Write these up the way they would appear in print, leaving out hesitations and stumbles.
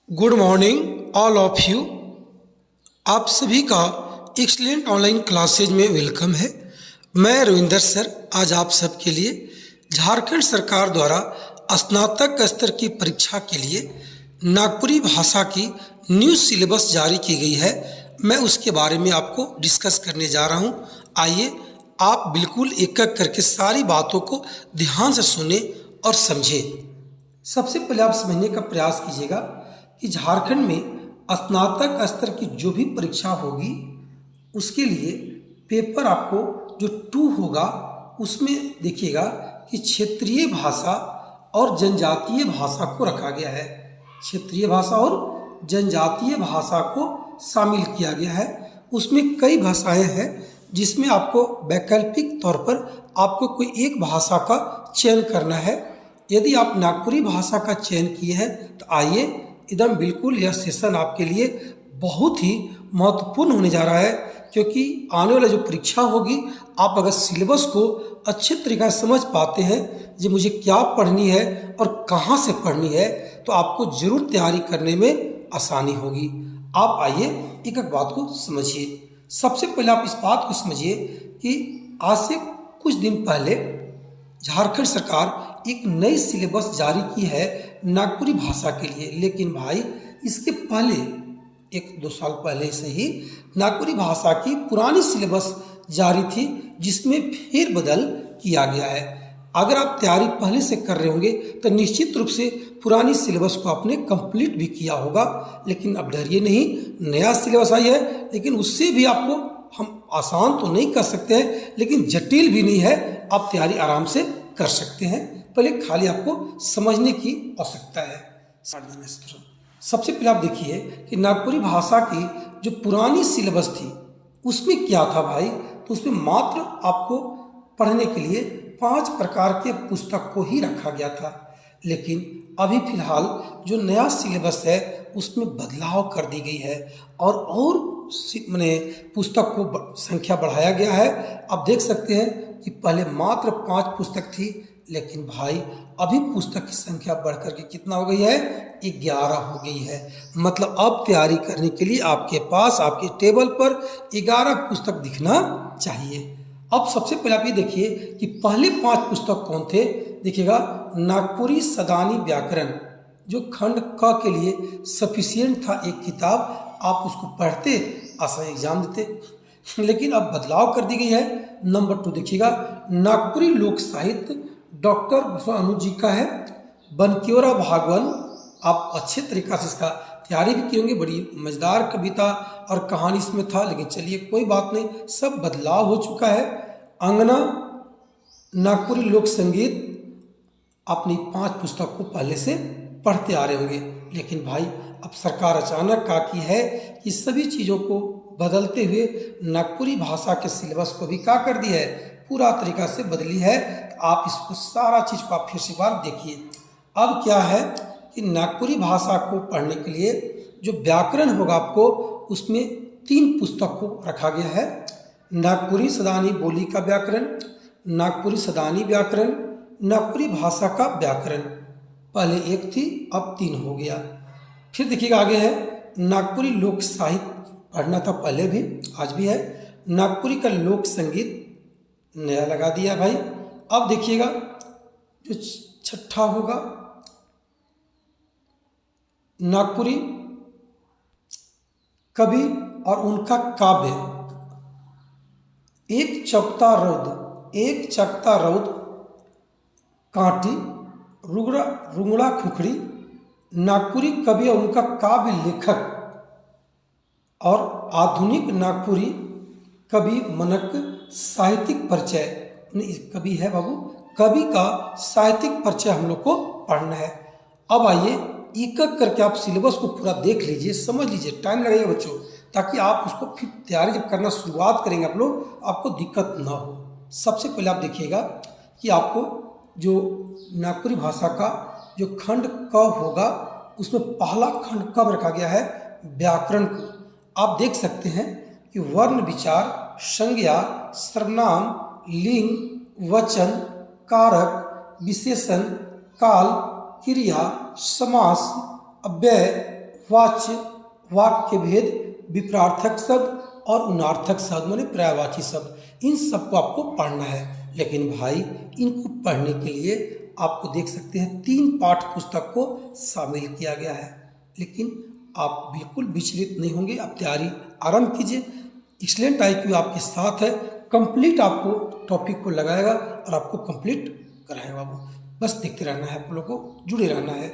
Good morning all of you. आप सभी का एक्सलेंट ऑनलाइन क्लासेज में वेलकम है। मैं रविंदर सर आज आप सबके लिए झारखंड सरकार द्वारा स्नातक स्तर की परीक्षा के लिए नागपुरी भाषा की न्यू सिलेबस जारी की गई है। मैं उसके बारे में आपको डिस्कस करने जा रहा हूँ। आइए आप बिल्कुल एक एक करके सारी बातों को ध्यान से सुने और समझें। सबसे पहले आप समझने का प्रयास कीजिएगा कि झारखंड में स्नातक स्तर की जो भी परीक्षा होगी उसके लिए पेपर आपको जो 2 होगा उसमें देखिएगा कि क्षेत्रीय भाषा और जनजातीय भाषा को रखा गया है। क्षेत्रीय भाषा और जनजातीय भाषा को शामिल किया गया है। उसमें कई भाषाएं हैं जिसमें आपको वैकल्पिक तौर पर आपको कोई एक भाषा का चयन करना है। यदि आप नागपुरी भाषा का चयन किए हैं तो आइए एकदम बिल्कुल यह सेशन आपके लिए बहुत ही महत्वपूर्ण होने जा रहा है, क्योंकि आने वाला जो परीक्षा होगी आप अगर सिलेबस को अच्छे तरीक़े से समझ पाते हैं कि मुझे क्या पढ़नी है और कहाँ से पढ़नी है तो आपको ज़रूर तैयारी करने में आसानी होगी। आप आइए एक एक बात को समझिए। सबसे पहले आप इस बात को समझिए कि आज से कुछ दिन पहले झारखंड सरकार एक नई सिलेबस जारी की है नागपुरी भाषा के लिए। लेकिन भाई इसके पहले 1-2 साल पहले से ही नागपुरी भाषा की पुरानी सिलेबस जारी थी जिसमें फेरबदल किया गया है। अगर आप तैयारी पहले से कर रहे होंगे तो निश्चित रूप से पुरानी सिलेबस को आपने कंप्लीट भी किया होगा। लेकिन अब डरिए नहीं, नया सिलेबस आई है, लेकिन उससे भी आपको हम आसान तो नहीं कर सकते हैं लेकिन जटिल भी नहीं है। आप तैयारी आराम से कर सकते हैं, पहले खाली आपको समझने की आवश्यकता है। सबसे पहले आप देखिए कि नागपुरी भाषा की जो पुरानी सिलेबस थी उसमें क्या था भाई, तो उसमें मात्र आपको पढ़ने के लिए 5 प्रकार के पुस्तक को ही रखा गया था। लेकिन अभी फिलहाल जो नया सिलेबस है उसमें बदलाव कर दी गई है और मैंने पुस्तक को संख्या बढ़ाया गया है। आप देख सकते हैं कि पहले मात्र 5 पुस्तक थी, लेकिन भाई अभी पुस्तक की संख्या बढ़कर के कितना हो गई है, 11 हो गई है। मतलब अब तैयारी करने के लिए आपके पास आपके टेबल पर 11 पुस्तक दिखना चाहिए। अब सबसे पहले आप ये देखिए कि पहले 5 पुस्तक कौन थे। देखिएगा, नागपुरी सदानी व्याकरण जो खंड क के लिए सफिशिएंट था एक किताब, आप उसको पढ़ते आसान एग्जाम देते। लेकिन अब बदलाव कर दी गई है। नंबर 2 देखिएगा, नागपुरी लोक साहित्य डॉक्टर अनुज जी का है, बनक्योरा भागवन। आप अच्छे तरीक़ा से इसका तैयारी भी किए होंगे, बड़ी मज़ेदार कविता और कहानी इसमें था। लेकिन चलिए कोई बात नहीं, सब बदलाव हो चुका है। अंगना नागपुरी लोक संगीत, अपनी 5 पुस्तक को पहले से पढ़ते आ रहे होंगे। लेकिन भाई अब सरकार अचानक क्या की है कि सभी चीज़ों को बदलते हुए नागपुरी भाषा के सिलेबस को भी क्या कर दिया है, पूरा तरीका से बदली है। तो आप इसको सारा चीज़ को आप फिर से बार देखिए। अब क्या है कि नागपुरी भाषा को पढ़ने के लिए जो व्याकरण होगा आपको उसमें 3 पुस्तक को रखा गया है। नागपुरी सदानी बोली का व्याकरण, नागपुरी सदानी व्याकरण, नागपुरी भाषा का व्याकरण। पहले 1 थी, अब 3 हो गया। फिर देखिएगा आगे है नागपुरी लोक साहित्य, पढ़ना था पहले भी आज भी है। नागपुरी का लोक संगीत नया लगा दिया भाई। अब देखिएगा जो 6ठा होगा नागपुरी कवि और उनका काव्य, एक चकता रौद कांटी रुंगड़ा खुखड़ी, नागपुरी कवि और उनका काव्य लेखक, और आधुनिक नागपुरी कवि मनक साहित्यिक परिचय। कवि है बाबू, कवि का साहित्यिक परिचय हम लोग को पढ़ना है। अब आइए एक एक करके आप सिलेबस को पूरा देख लीजिए, समझ लीजिए, टाइम लगेगा बच्चों, ताकि आप उसको फिर तैयारी जब करना शुरुआत करेंगे आप लोग, आपको दिक्कत ना हो। सबसे पहले आप देखिएगा कि आपको जो नागपुरी भाषा का जो खंड क होगा उसमें पहला खंड कब रखा गया है, व्याकरण को। आप देख सकते हैं कि वर्ण विचार, संज्ञा, सर्वनाम, लिंग, वचन, कारक, विशेषण, काल, क्रिया, समास, अव्यय, वाच्य, वाक्य भेद, विपरार्थक शब्द और उनार्थक शब्द माने पर्यायवाची शब्द, इन सबको आपको पढ़ना है। लेकिन भाई इनको पढ़ने के लिए आपको देख सकते हैं 3 पाठ पुस्तक को शामिल किया गया है। लेकिन आप बिल्कुल विचलित नहीं होंगे, आप तैयारी आरंभ कीजिए। एक्सीलेंट IQ आपके साथ है, कंप्लीट आपको टॉपिक को लगाएगा और आपको कंप्लीट कराएगा बाबू। बस देखते रहना है, आप लोगों को जुड़े रहना है।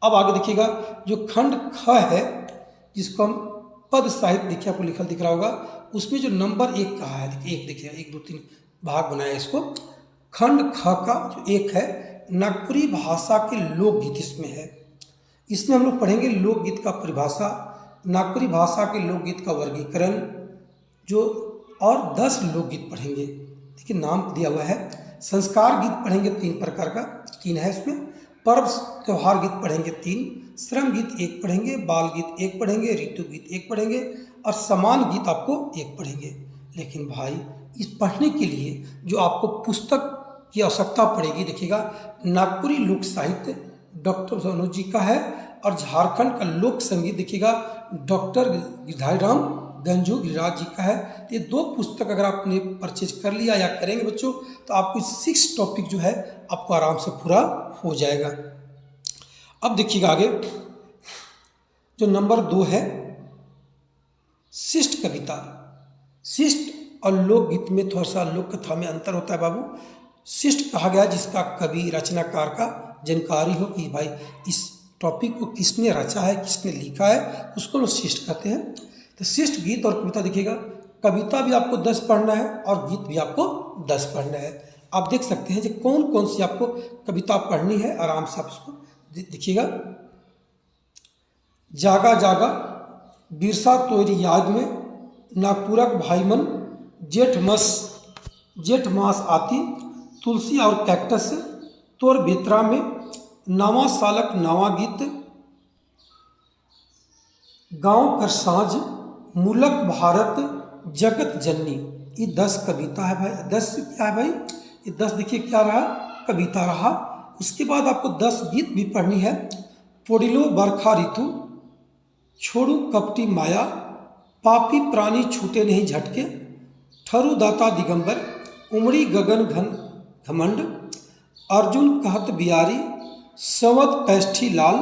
अब आगे देखिएगा, जो खंड ख है जिसको हम पद साहित्य देखिए, आपको लिखा दिख रहा होगा, उसमें जो नंबर 1 कहा है, देखिए 1 देखिए, 1 2 3 भाग बनाया इसको। खंड ख का जो 1 है, नागपुरी भाषा के लोकगीत इसमें है। इसमें हम लोग पढ़ेंगे लोकगीत का परिभाषा, नागपुरी भाषा के लोकगीत का वर्गीकरण, जो और 10 लोकगीत पढ़ेंगे। देखिए नाम दिया हुआ है। संस्कार गीत पढ़ेंगे 3 प्रकार का, 3 है इसमें। पर्व त्योहार गीत पढ़ेंगे 3, श्रम गीत 1 पढ़ेंगे, बाल गीत 1 पढ़ेंगे, ऋतु गीत 1 पढ़ेंगे और समान गीत आपको 1 पढ़ेंगे। लेकिन भाई इस पढ़ने के लिए जो आपको पुस्तक की आवश्यकता पड़ेगी, देखिएगा नागपुरी लोक साहित्य डॉक्टर अनुज जी का है और झारखंड का लोक संगीत देखिएगा डॉक्टर गिरधारी गंजू गिरिराज जी का है। तो ये 2 पुस्तक अगर आपने परचेज कर लिया या करेंगे बच्चों, तो आपको 6 टॉपिक जो है आपको आराम से पूरा हो जाएगा। अब देखिएगा आगे जो नंबर 2 है, शिष्ट कविता। शिष्ट और लोकगीत में थोड़ा सा लोक कथा में अंतर होता है बाबू। शिष्ट कहा गया जिसका कवि रचनाकार का जानकारी हो कि भाई इस टॉपिक को किसने रचा है, किसने लिखा है, उसको लोग शिष्ट कहते हैं। तो शिष्ट गीत और कविता देखिएगा, कविता भी आपको 10 पढ़ना है और गीत भी आपको 10 पढ़ना है। आप देख सकते हैं कि कौन कौन सी आपको कविता पढ़नी है, आराम से आप उसको देखिएगा। जागा जागा बिरसा तोरी याद में, नागपुरक भाईमन, जेठ मास आती, तुलसी और कैक्टस, तोर बेतरा में, नावा सालक नावा गीत, गांव कर साँझ, मुलक भारत, जगत जननी। ये 10 कविता है भाई। 10 क्या है भाई, ये 10 देखिए क्या रहा, कविता रहा। उसके बाद आपको 10 गीत भी पढ़नी है। पोडिलो बरखा ऋतु, छोड़ू कपटी माया, पापी प्राणी छूटे नहीं झटके, ठरू दाता दिगंबर, उमड़ी गगन घन घमंड, अर्जुन कहत बियारी, संवत पैष्ठी लाल,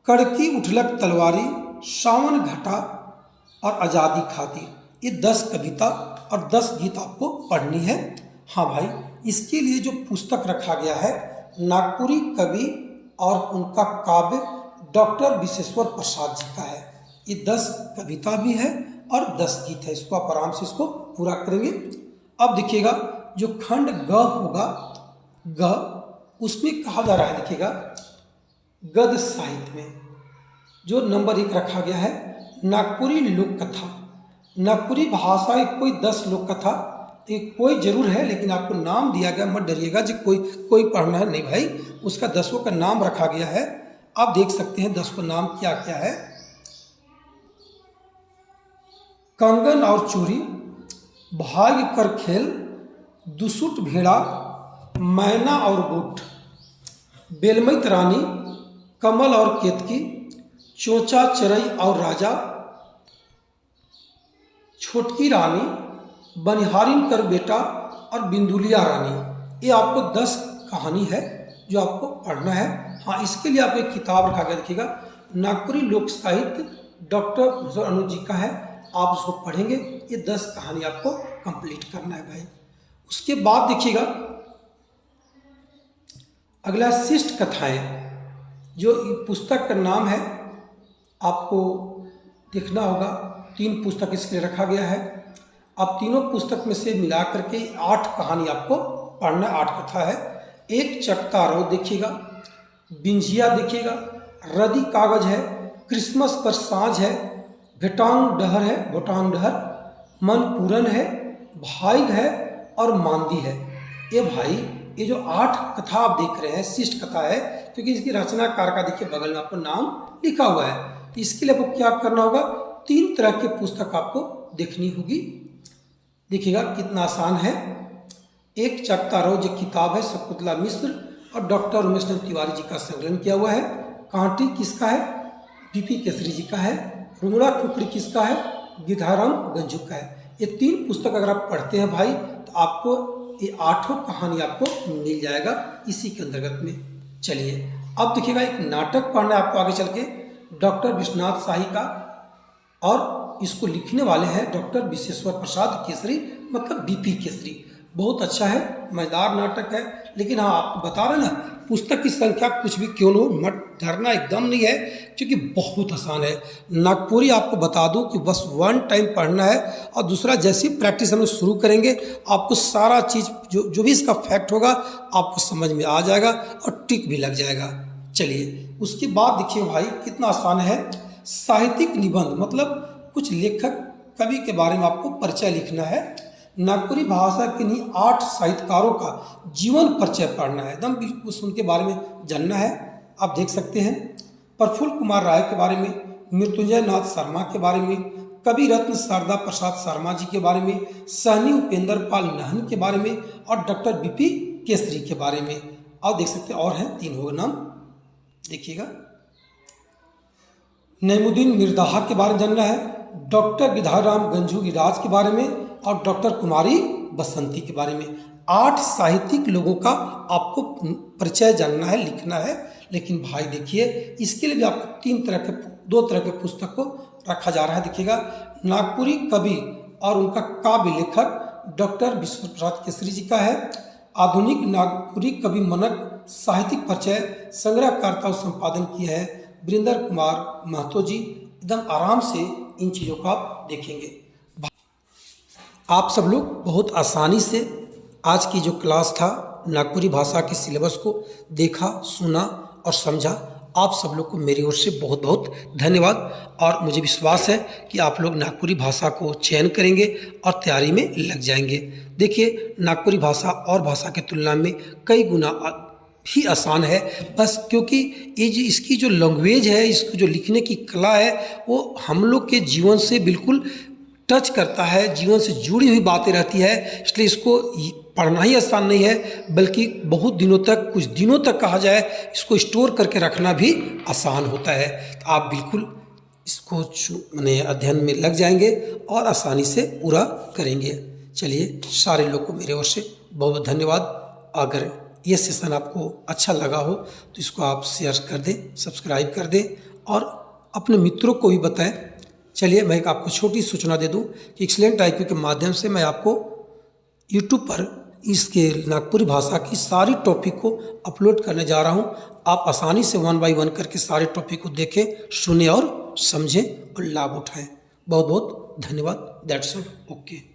कड़की उठलक तलवारी, सावन घटा और आज़ादी खातिर। ये 10 कविता और 10 गीत आपको पढ़नी है। हाँ भाई, इसके लिए जो पुस्तक रखा गया है नागपुरी कवि और उनका काव्य डॉक्टर विश्वेश्वर प्रसाद जी का है। ये 10 कविता भी है और 10 गीत है। इसको आप आराम से इसको पूरा करेंगे। अब देखिएगा जो खंड ग होगा, ग उसमें कहा जा रहा है, देखिएगा गद्य साहित्य में जो नंबर 1 रखा गया है नागपुरी लोक कथा। नागपुरी भाषा की कोई 10 लोक कथा, एक कोई जरूर है लेकिन आपको नाम दिया गया, मत डरिएगा जी कोई पढ़ना है नहीं भाई, उसका 10 का नाम रखा गया है। आप देख सकते हैं 10 को नाम क्या क्या है। कंगन और चूड़ी, भाग्य कर खेल, दुसुट भेड़ा, मैना और बूट, बेलमैत रानी, कमल और केतकी, चोचा चरई और राजा, छोटकी रानी, बनिहारिन कर बेटा और बिंदुलिया रानी। ये आपको 10 कहानी है जो आपको पढ़ना है। हाँ, इसके लिए आपको एक किताब रखा गया, देखिएगा नागपुरी लोक साहित्य डॉक्टर अनुज जी का है। आप उसको पढ़ेंगे। ये 10 कहानी आपको कंप्लीट करना है भाई। उसके बाद देखिएगा अगला शिष्ट कथाएं, जो पुस्तक का नाम है आपको देखना होगा। 3 पुस्तक इसके लिए रखा गया है। अब तीनों पुस्तक में से मिला करके 8 कहानी आपको पढ़ना, 8 कथा है। एक चकता रो देखिएगा, बिंजिया देखिएगा, रदी कागज है, क्रिसमस पर साँझ है, भेटांग डहर है, भोटांग डहर, मन पूरन है, भाई है और मांदी है। ये भाई ये जो 8 कथा आप देख रहे हैं शिष्ट कथा है, क्योंकि इसकी रचनाकार का देखिए बगल में आपको नाम लिखा हुआ है। तो इसके लिए आपको क्या करना होगा, 3 तरह की पुस्तक आपको देखनी होगी। देखिएगा कितना आसान है। एक चकता रो जो किताब है शकुंतला मिश्र और डॉक्टर उमेश चंद्र तिवारी जी का संकलन किया हुआ है। कांटी किसका है, बीपी केसरी जी का है। रुंगड़ा खुपड़ी किसका है? गिधाराम गंजू का है। ये 3 पुस्तक अगर आप पढ़ते हैं भाई तो आपको ये 8 कहानी आपको मिल जाएगा इसी के अंतर्गत में। चलिए अब देखिएगा, एक नाटक पढ़ना है आपको आगे चल के, डॉक्टर विश्वनाथ शाही का, और इसको लिखने वाले हैं डॉक्टर विश्वेश्वर प्रसाद केसरी, मतलब बीपी केसरी। बहुत अच्छा है, मजेदार नाटक है। लेकिन हाँ, आपको बता रहे ना, पुस्तक की संख्या कुछ भी क्यों हो, मत डरना एकदम नहीं है, क्योंकि बहुत आसान है। नागपुरी आपको बता दूं कि बस 1 टाइम पढ़ना है, और दूसरा जैसी प्रैक्टिस हम शुरू करेंगे आपको सारा चीज़ जो भी इसका फैक्ट होगा आपको समझ में आ जाएगा और टिक भी लग जाएगा। चलिए उसके बाद देखिए भाई कितना आसान है। साहित्यिक निबंध, मतलब कुछ लेखक कवि के बारे में आपको परिचय लिखना है। नागपुरी भाषा के नहीं 8 साहित्यकारों का जीवन परिचय पढ़ना है, एकदम बिल्कुल उनके बारे में जानना है। आप देख सकते हैं प्रफुल्ल कुमार राय के बारे में, मृत्युंजय नाथ शर्मा के बारे में, कवि रत्न शारदा प्रसाद शर्मा जी के बारे में, सहनी उपेंद्र पाल नहन के बारे में, और डॉक्टर बीपी केसरी के बारे में। आप देख सकते हैं और हैं 3 होगा नाम, देखिएगा। नईमुद्दीन मिर्दाहा के बारे में जानना है, डॉक्टर गिधाराम गंजू गिराज के बारे में, और डॉक्टर कुमारी बसंती के बारे में। 8 साहित्यिक लोगों का आपको परिचय जानना है, लिखना है। लेकिन भाई देखिए, इसके लिए भी आपको 2 तरह के पुस्तक को रखा जा रहा है। देखिएगा, नागपुरी कवि और उनका काव्य लेखक डॉक्टर विश्व प्रसाद केसरी जी का है। आधुनिक नागपुरी कवि मनक साहित्यिक परिचय संग्रहकर्ता और संपादन किया है वृंदर कुमार महतो जी। एकदम आराम से इन चीज़ों को आप देखेंगे। आप सब लोग बहुत आसानी से आज की जो क्लास था नागपुरी भाषा के सिलेबस को देखा, सुना और समझा। आप सब लोग को मेरी ओर से बहुत बहुत धन्यवाद, और मुझे विश्वास है कि आप लोग नागपुरी भाषा को चयन करेंगे और तैयारी में लग जाएंगे। देखिए, नागपुरी भाषा और भाषा की तुलना में कई गुना ही आसान है, बस क्योंकि ये जो इसकी जो लैंग्वेज है, इसको जो लिखने की कला है, वो हम लोग के जीवन से बिल्कुल टच करता है, जीवन से जुड़ी हुई बातें रहती है। इसलिए इसको पढ़ना ही आसान नहीं है, बल्कि बहुत दिनों तक, कुछ दिनों तक कहा जाए, इसको स्टोर करके रखना भी आसान होता है। तो आप बिल्कुल इसको माने अध्ययन में लग जाएंगे और आसानी से पूरा करेंगे। चलिए, सारे लोग को मेरे ओर से बहुत बहुत धन्यवाद। अगर ये सेशन आपको अच्छा लगा हो तो इसको आप शेयर कर दें, सब्सक्राइब कर दें और अपने मित्रों को भी बताएं। चलिए, मैं एक आपको छोटी सूचना दे दूं कि एक्सीलेंट IQ के माध्यम से मैं आपको YouTube पर इसके नागपुरी भाषा की सारी टॉपिक को अपलोड करने जा रहा हूं। आप आसानी से 1 बाय 1 करके सारे टॉपिक को देखें, सुने और समझें और लाभ उठाएं। बहुत बहुत धन्यवाद। That's all. ओके।